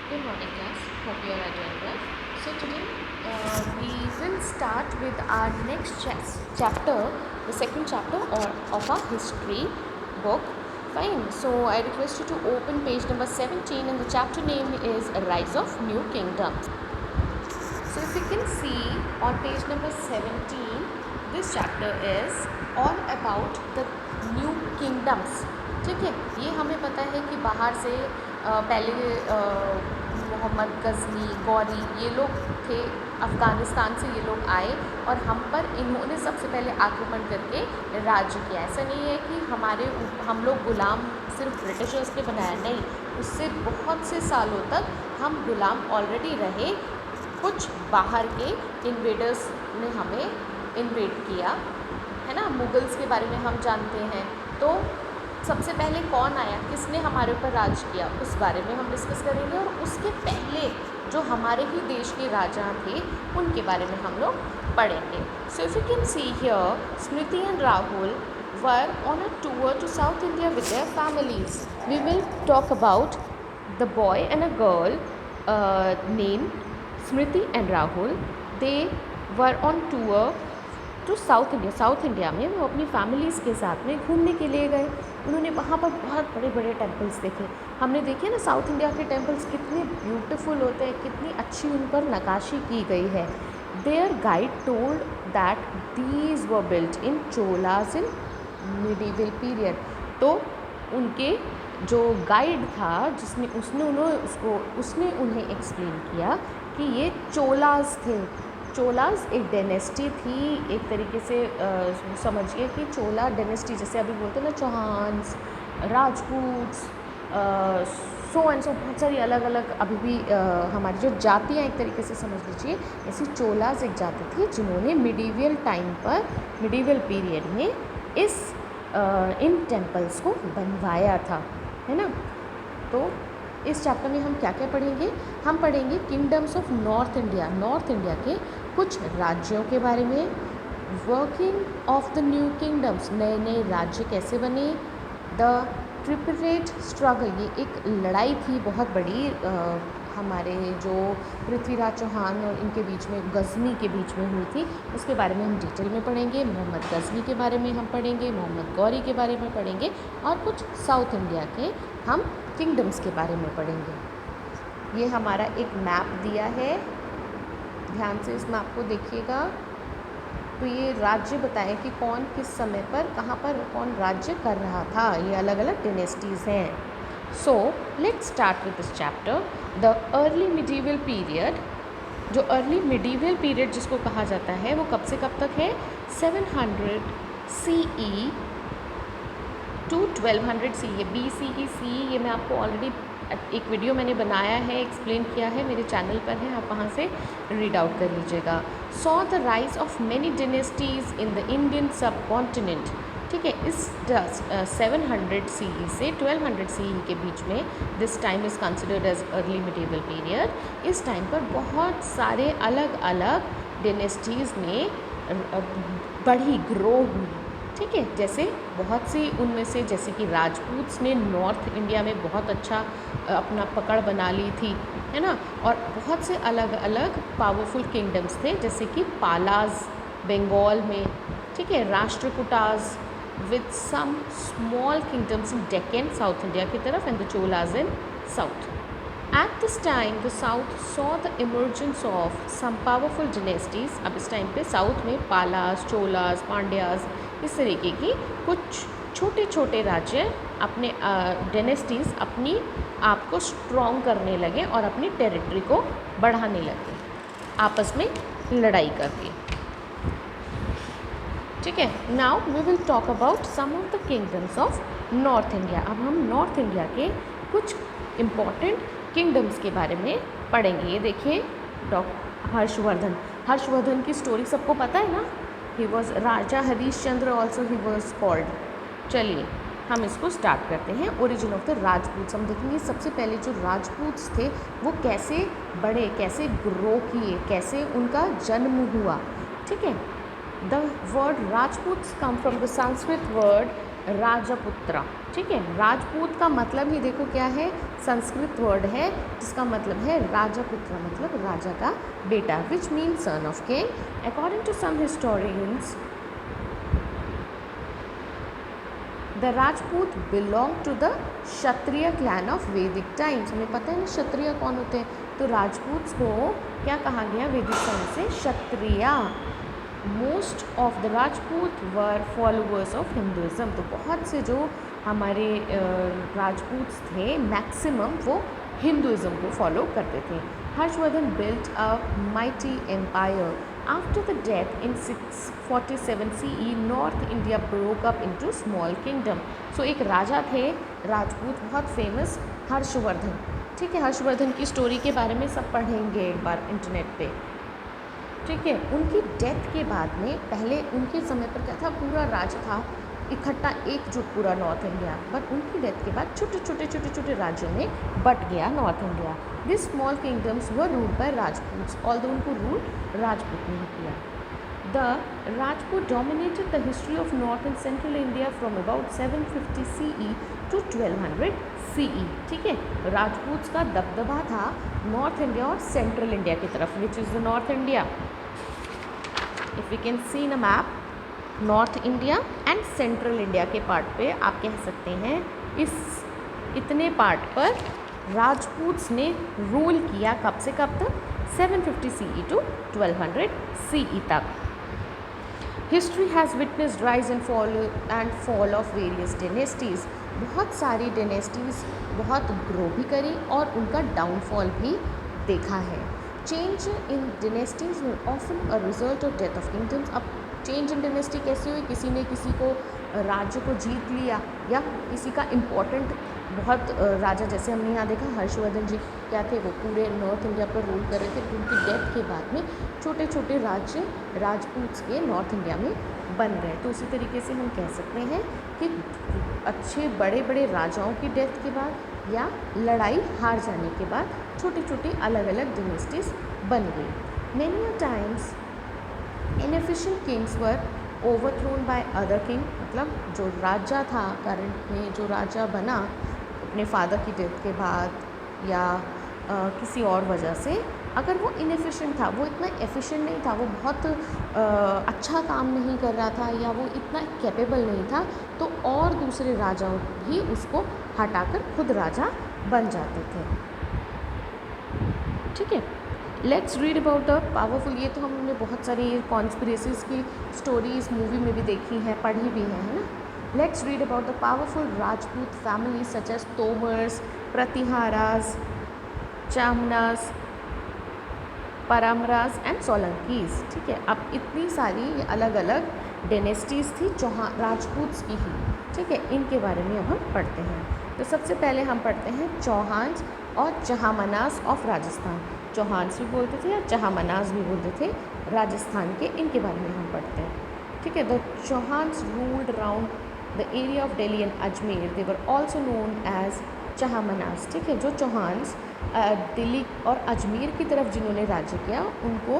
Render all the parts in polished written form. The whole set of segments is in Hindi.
Good morning, class. Hope you are all doing well. So today we will start with our next chapter, the second chapter of our history book. Fine. So I request you to open page number 17, and the chapter name is Rise of New Kingdoms. So if you can see on page number 17, this chapter is all about the new kingdoms. ठीक है, ये हमें पता है कि बाहर से पहले मोहम्मद गजनी गौरी ये लोग थे, अफ़गानिस्तान से ये लोग आए और हम पर इन्होंने सबसे पहले आक्रमण करके राज्य किया। ऐसा नहीं है कि हम लोग गुलाम सिर्फ ब्रिटिशर्स ने बनाया, नहीं, उससे बहुत से सालों तक हम गुलाम ऑलरेडी रहे। कुछ बाहर के इन्वेडर्स ने हमें इन्वेड किया, है ना। मुगल्स के बारे में हम जानते हैं। तो सबसे पहले कौन आया, किसने हमारे ऊपर राज किया, उस बारे में हम डिस्कस करेंगे। और उसके पहले जो हमारे ही देश के राजा थे उनके बारे में हम लोग पढ़ेंगे। So if you can see here, Smriti and Rahul were on a tour to South India with their families. We will talk about the boy and a girl name Smriti and Rahul. They were on tour to South India. South India में वो अपनी फैमिलीज़ के साथ में घूमने के लिए गए। उन्होंने वहाँ पर बहुत बड़े बड़े टेम्पल्स देखे। हमने देखे ना साउथ इंडिया के टेम्पल्स कितने ब्यूटीफुल होते हैं, कितनी अच्छी उन पर नक्काशी की गई है। Their guide told that these were built in Cholas in medieval period. तो उनके जो गाइड था उसने उन्हें एक्सप्लेन किया कि ये चोलाज थे। चोलाज एक डायनेस्टी थी, एक तरीके से समझिए कि चोला डायनेस्टी, जैसे अभी बोलते हैं ना चौहान्स, राजपूत्स, सो एंड सो, बहुत सारी अलग अलग अभी भी हमारी जो जातियाँ एक तरीके से समझ लीजिए, ऐसी चोलाज एक जाति थी जिन्होंने मिडीवल टाइम पर, मिडीवल पीरियड में इन टेम्पल्स को बनवाया था, है ना। तो इस चैप्टर में हम क्या क्या पढ़ेंगे, हम पढ़ेंगे kingdoms of North India, north India के कुछ राज्यों के बारे में, working of the new kingdoms, नए नए राज्य कैसे बने, द ट्रिपरेट स्ट्रगल, ये एक लड़ाई थी बहुत बड़ी हमारे जो पृथ्वीराज चौहान और इनके बीच में, गजनी के बीच में हुई थी, उसके बारे में हम डिटेल में पढ़ेंगे। मोहम्मद गजनी के बारे में हम पढ़ेंगे, मोहम्मद गौरी के बारे में पढ़ेंगे, और कुछ साउथ इंडिया के हम किंगडम्स के बारे में पढ़ेंगे। ये हमारा एक मैप दिया है, ध्यान से इस मैप को देखिएगा। तो ये राज्य बताएं कि कौन किस समय पर कहाँ पर कौन राज्य कर रहा था, ये अलग अलग डायनेस्टीज़ हैं। So let's start with this chapter, the early medieval period. जो अर्ली मिडीवल पीरियड जिसको कहा जाता है वो कब से कब तक है, 700 CE टू 1200 CE, BCE ये मैं आपको ऑलरेडी एक वीडियो मैंने बनाया है, एक्सप्लेन किया है, मेरे चैनल पर है, आप वहाँ से रीड आउट कर लीजिएगा। Saw the rise of many dynasties in the Indian subcontinent. ठीक है, इस 700 CE से 1200 CE के बीच में, this time is considered as early medieval period. इस टाइम पर बहुत सारे अलग अलग डिनेस्टीज़ में बढ़ी, ग्रो हुई। ठीक है, जैसे बहुत सी उनमें से, जैसे कि राजपूत्स ने नॉर्थ इंडिया में बहुत अच्छा अपना पकड़ बना ली थी, है ना। और बहुत से अलग अलग पावरफुल किंगडम्स थे, जैसे कि पालाज बंगाल में, ठीक है, Rashtrakutas with some small kingdoms in Deccan south India की तरफ, and the Cholas in south. At this time, the South saw the emergence of some powerful dynasties। अब इस टाइम पे साउथ में पालास, चोलास, पांड्यास, इस तरीके की कुछ छोटे छोटे राज्य, अपने डायनेस्टीज़ अपनी आप को स्ट्रॉन्ग करने लगे और अपनी टेरिटरी को बढ़ाने लगे, आपस में लड़ाई करके। ठीक है, now we will talk about some of the kingdoms of North India. अब हम नॉर्थ इंडिया के कुछ इम्पॉर्टेंट किंगडम्स के बारे में पढ़ेंगे। ये देखिए, हर्षवर्धन की स्टोरी सबको पता है ना, he was Raja Harish Chandra, also he was called. चलिए हम इसको स्टार्ट करते हैं। ओरिजिन ऑफ द राजपूत्स हम देखेंगे। सबसे पहले जो राजपूत्स थे वो कैसे बढ़े, कैसे ग्रो किए, कैसे उनका जन्म हुआ। ठीक है, the word Rajputs come from the Sanskrit word rajputra. ठीक है, राजपूत का मतलब ही देखो क्या है, संस्कृत वर्ड है जिसका मतलब है राजपुत्र, मतलब राजा का बेटा, which mean son of king. According to some historians the Rajput belong to the Kshatriya clan of Vedic times. हमें पता है ना क्षत्रिय कौन होते हैं, तो राजपूत को क्या कहा गया वैदिक समय से, Kshatriya. Most of the Rajput were followers of Hinduism. तो बहुत से जो हमारे राजपूत थे मैक्सिमम वो हिंदुज़म को फॉलो करते थे। Harshvardhan built a mighty empire. After the death in 647 CE, North India broke up into small kingdom. So एक राजा थे राजपूत बहुत फेमस, हर्षवर्धन। ठीक है, हर्षवर्धन की स्टोरी के बारे में सब पढ़ेंगे एक बार इंटरनेट पे। ठीक है, उनकी डेथ के बाद में, पहले उनके समय पर क्या था, पूरा राज था इकट्ठा एकजुट पूरा नॉर्थ इंडिया, बट उनकी डेथ के बाद छोटे छोटे राज्यों में बट गया north India. This small kingdoms were ruled by Rajputs, although उनको रूल राजपूत ने किया। The Rajput dominated the history of north and central India from about 750 CE to 1200 CE। ठीक है, राजपूत का दबदबा था नॉर्थ इंडिया और सेंट्रल इंडिया की तरफ, which is the north India. If we can see in a map, North India and central India के पार्ट पे आप कह सकते हैं, इस इतने पार्ट पर राजपूत्स ने रूल किया कब से कब तक, 750 CE टू 1200 CE तक। History has witnessed rise and fall of various dynasties. बहुत सारी डेनेस्टीज़ बहुत ग्रो भी करी और उनका डाउनफॉल भी देखा है। Change in dynasties often a result of death of kingdoms. अब चेंज इन डेनेस्टी कैसी हुई, किसी ने किसी को राज्य को जीत लिया, या किसी का इम्पोर्टेंट बहुत राजा, जैसे हमने यहाँ देखा हर्षवर्धन जी क्या थे, वो पूरे नॉर्थ इंडिया पर रूल कर रहे थे, उनकी डेथ के बाद में छोटे छोटे राज्य राजपूत के नॉर्थ इंडिया में बन गए। तो उसी तरीके से हम कह सकते हैं कि अच्छे बड़े बड़े राजाओं की डेथ के बाद या लड़ाई हार जाने के बाद छोटी छोटी अलग अलग डिनेस्टीज बन गई। Many a times inefficient Kings were overthrown by other king, मतलब जो राजा था करंट में, जो राजा बना अपने फादर की डेथ के बाद या किसी और वजह से, अगर वो इनएफिशिएंट था, वो इतना एफिशिएंट नहीं था, वो बहुत अच्छा काम नहीं कर रहा था या वो इतना कैपेबल नहीं था, तो और दूसरे राजाओं भी उसको हटाकर खुद राजा बन जाते थे। ठीक है, let's read about the powerful. ये तो हमने बहुत सारी कॉन्स्पिरेसीज की स्टोरीज मूवी में भी देखी हैं, पढ़ी भी हैं, है ना। Let's read about the powerful Rajput family such as Tomars, Pratiharas, Chahamanas, Paramaras and Solankis. ठीक है, अब इतनी सारी अलग अलग डेनेस्टीज़ थी चौहान राजपूत्स की ही। ठीक है, इनके बारे में अब हम पढ़ते हैं। तो सबसे पहले हम पढ़ते हैं चौहान्स और चहामनास ऑफ राजस्थान। चौहान्स भी बोलते थे या चहामनास भी बोलते थे राजस्थान के, इनके बारे में हम पढ़ते हैं। ठीक है, the Chauhans ruled around the area of Delhi and Ajmer, they were also known as Chahamanas. ठीक है, जो चौहान्स दिल्ली और अजमेर की तरफ जिन्होंने राज्य किया, उनको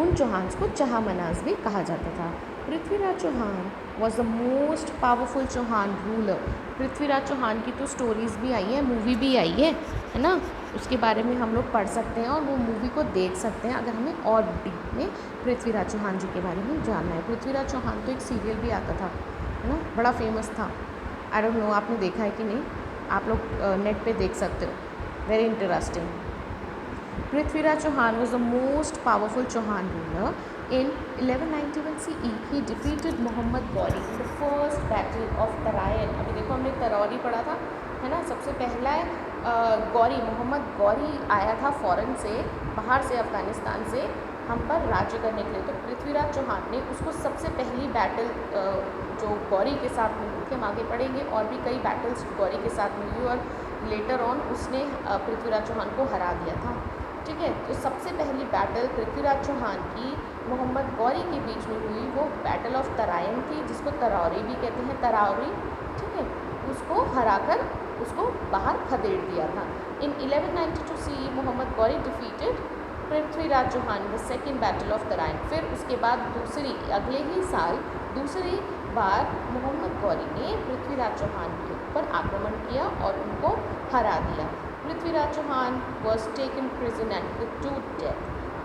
उन चौहान्स को चहामनास भी कहा जाता था। Prithviraj Chauhan was the most powerful Chauhan ruler. Prithviraj Chauhan की तो स्टोरीज़ भी आई हैं, मूवी भी आई है ना, उसके बारे में हम लोग पढ़ सकते हैं और वो मूवी को देख सकते हैं अगर हमें और डीप में पृथ्वीराज चौहान जी के बारे में जानना है। पृथ्वीराज चौहान तो एक सीरियल भी आता था, है ना, बड़ा फेमस था। आई डोंट नो आपने देखा है कि नहीं, आप लोग नेट पे देख सकते हो, very interesting. Prithviraj Chauhan was the most powerful Chauhan ruler. In 1191 CE, he defeated Mohammad Ghori in the first battle of Tarain. अभी देखो हमने तरौरी पढ़ा था, है ना। सबसे पहला गौरी, मोहम्मद गौरी आया था फॉरेन से, बाहर से, अफ़गानिस्तान से हम पर राज्य करने के लिए। तो पृथ्वीराज चौहान ने उसको सबसे पहली बैटल जो गौरी के साथ में हुई थी, हम आगे पढ़ेंगे और भी कई बैटल्स गौरी के साथ में हुई और लेटर ऑन उसने पृथ्वीराज चौहान को हरा दिया था। ठीक है, तो सबसे पहली बैटल पृथ्वीराज चौहान की मोहम्मद गौरी के बीच में हुई, वो बैटल ऑफ तराइन थी, जिसको तरौरी भी कहते हैं, तरौरी। ठीक है, उसको हराकर उसको बाहर खदेड़ दिया था। In 1192 CE Mohammad Ghori defeated Prithviraj Chauhan the second battle of Tarain. फिर उसके बाद दूसरी, अगले ही साल दूसरी बार मोहम्मद गौरी ने पृथ्वीराज चौहान के ऊपर आक्रमण किया और उनको हरा दिया। Prithviraj Chauhan was taken prison and put to death.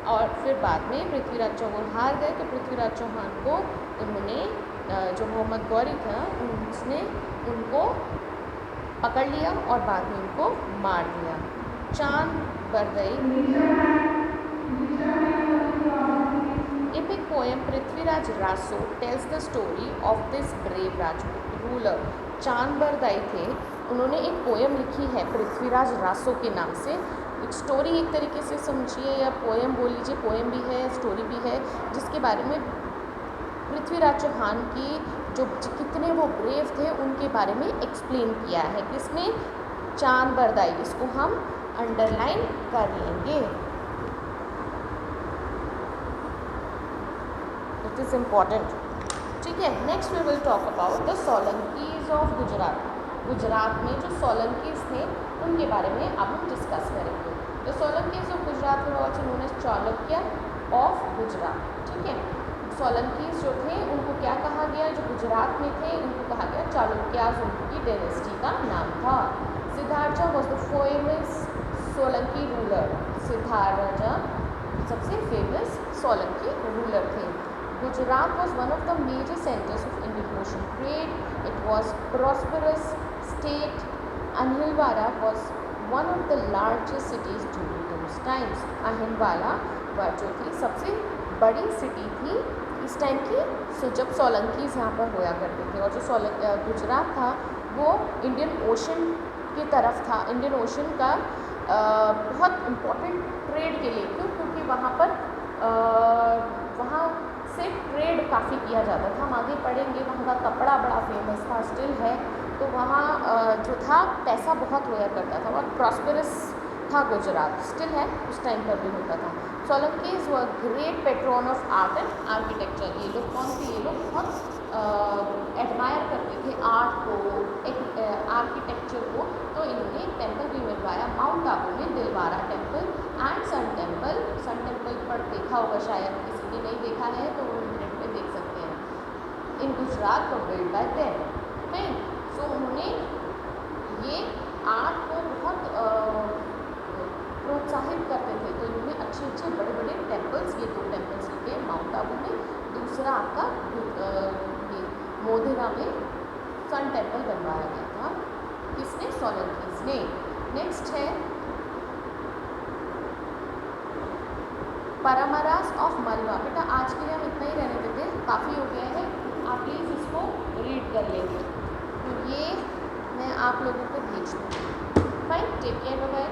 और फिर बाद में पृथ्वीराज चौहान हार गए तो पृथ्वीराज चौहान को उन्होंने जो मोहम्मद गौरी था उसने उनको पकड़ लिया और बाद में उनको मार दिया। चांद बरदई epic poem Prithviraj Raso tells the story of this brave Rajput ruler। चांद बरदाई थे, उन्होंने एक पोएम लिखी है पृथ्वीराज रासो के नाम से। एक स्टोरी एक तरीके से समझिए या पोएम बोल लीजिए, पोएम भी है स्टोरी भी है, जिसके बारे में पृथ्वीराज चौहान की जो कितने वो ब्रेव थे उनके बारे में एक्सप्लेन किया है। किसने? चांद बरदाई। इसको हम अंडरलाइन कर लेंगे, इट इज़ इम्पॉर्टेंट। ठीक है, next we will talk about the Solankis of Gujarat. Gujarat में जो सोलंकीज थे उनके बारे में अब हम डिस्कस करेंगे। The Solankis of Gujarat were also known as Chalukya of Gujarat. ठीक है, सोलंकीज जो थे उनको क्या कहा गया? जो गुजरात में थे उनको कहा गया चालुक्याज, उनकी डायनेस्टी का नाम था। Siddharth was the famous Solanki ruler. Siddharth सबसे फेमस सोलंकी रूलर थे। Gujarat was one of the major centers of Indian Ocean trade. It was prosperous state. Ahilwara was one of the largest cities during those times. Ahilwara जो थी सबसे बड़ी सिटी थी इस टाइम की, जब सोलंकीज यहाँ पर होया करते थे। और जो गुजरात था वो इंडियन ओशन की तरफ था। इंडियन ओशन का बहुत इम्पोर्टेंट ट्रेड के लिए क्यों? क्योंकि वहाँ पर वहाँ से ट्रेड काफ़ी किया जाता था। हम आगे पढ़ेंगे, वहाँ का कपड़ा बड़ा फेमस था, स्टिल है। तो वहाँ जो था पैसा बहुत होया करता था, बहुत प्रॉस्पेरस था गुजरात, स्टिल है, उस टाइम पर भी होता था। Solankis were great patron of art and architecture. ये लोग कौन थे? ये लोग बहुत एडमायर करते थे आर्ट को, एक आर्किटेक्चर को। तो इन्होंने एक टेम्पल भी बनवाया माउंट आबू में, Dilwara temple and sun temple. Sun temple पर देखा होगा शायद, किसी ने नहीं देखा है तो इंटरनेट पे देख सकते हैं। इन गुजरात को बिल्ड बाय देम, राइट। सो उन्होंने ये आर्ट को बहुत प्रोत्साहित करते थे, तो इन्होंने अच्छे अच्छे बड़े बड़े टेम्पल्स, ये 2 टेम्पल्स लिखे माउंट आबू में, दूसरा आपका ये मोधेरा में सन टेम्पल बनवाया गया था। किसने? सोलंकीज ने। नेक्स्ट है परमरास ऑफ मलवा। बेटा आज के लिए हम इतना ही रहने देते हैं, काफ़ी हो गया है, आप प्लीज़ इसको रीड कर लेंगे। तो ये मैं आप लोगों को भेज दूँगी। Fine, take care, bye.